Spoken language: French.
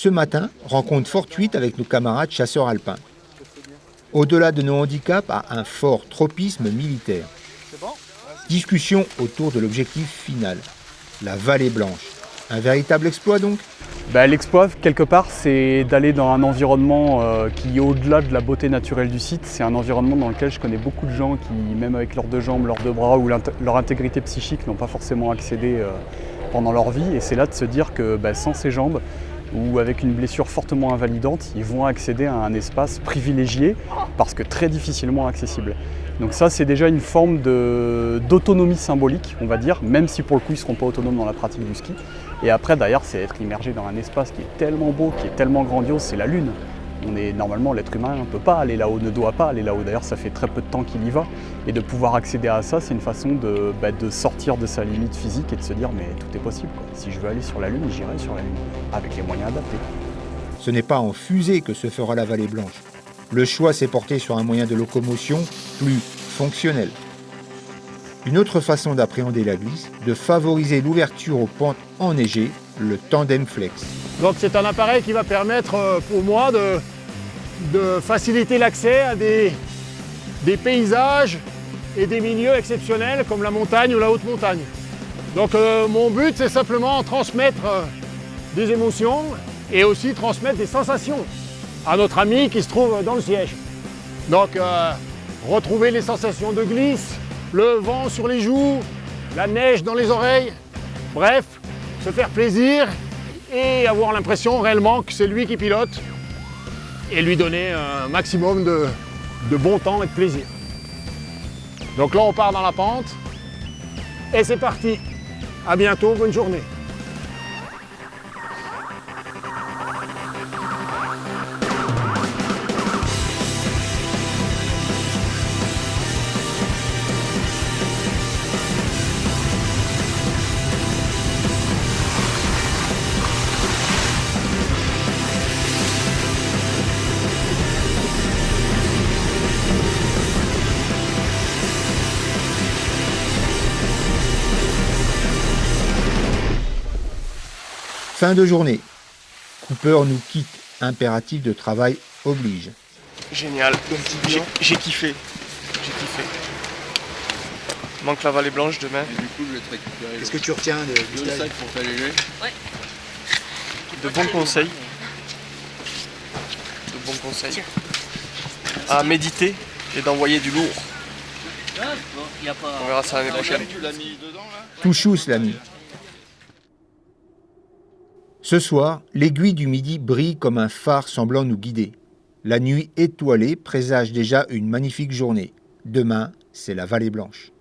Ce matin, rencontre fortuite avec nos camarades chasseurs alpins. Au-delà de nos handicaps, à un fort tropisme militaire. Discussion autour de l'objectif final, la Vallée Blanche. Un véritable exploit donc ? L'exploit, quelque part, c'est d'aller dans un environnement qui, au-delà de la beauté naturelle du site, c'est un environnement dans lequel je connais beaucoup de gens qui, même avec leurs deux jambes, leurs deux bras ou leur intégrité psychique, n'ont pas forcément accédé pendant leur vie. Et c'est là de se dire que sans ces jambes, ou avec une blessure fortement invalidante, ils vont accéder à un espace privilégié, parce que très difficilement accessible. Donc ça, c'est déjà une forme d'autonomie symbolique, on va dire, même si pour le coup, ils ne seront pas autonomes dans la pratique du ski. Et après, d'ailleurs, c'est être immergé dans un espace qui est tellement beau, qui est tellement grandiose, c'est la Lune. Normalement, l'être humain ne peut pas aller là-haut, ne doit pas aller là-haut. D'ailleurs, ça fait très peu de temps qu'il y va. Et de pouvoir accéder à ça, c'est une façon de sortir de sa limite physique et de se dire, mais tout est possible, quoi. Si je veux aller sur la Lune, j'irai sur la Lune, avec les moyens adaptés. Ce n'est pas en fusée que se fera la Vallée Blanche. Le choix s'est porté sur un moyen de locomotion plus fonctionnel. Une autre façon d'appréhender la glisse, de favoriser l'ouverture aux pentes enneigées, le tandem flex. Donc c'est un appareil qui va permettre pour moi de faciliter l'accès à des paysages et des milieux exceptionnels comme la montagne ou la haute montagne. Donc mon but, c'est simplement transmettre des émotions et aussi transmettre des sensations à notre ami qui se trouve dans le siège. Donc retrouver les sensations de glisse, le vent sur les joues, la neige dans les oreilles, bref, se faire plaisir et avoir l'impression réellement que c'est lui qui pilote et lui donner un maximum de bon temps et de plaisir. Donc là, on part dans la pente et c'est parti. À bientôt, bonne journée. Fin de journée. Cooper nous quitte. Impératif de travail oblige. Génial. J'ai kiffé. Manque la Vallée Blanche demain. Et du coup, je vais te récupérer. Qu'est-ce que tu retiens Le sac pour t'alléger. De bons conseils. À méditer et d'envoyer du lourd. On verra ça l'année prochaine. Tu l'as mis dedans là ? Tout chousse l'ami. Ce soir, l'aiguille du midi brille comme un phare semblant nous guider. La nuit étoilée présage déjà une magnifique journée. Demain, c'est la Vallée Blanche.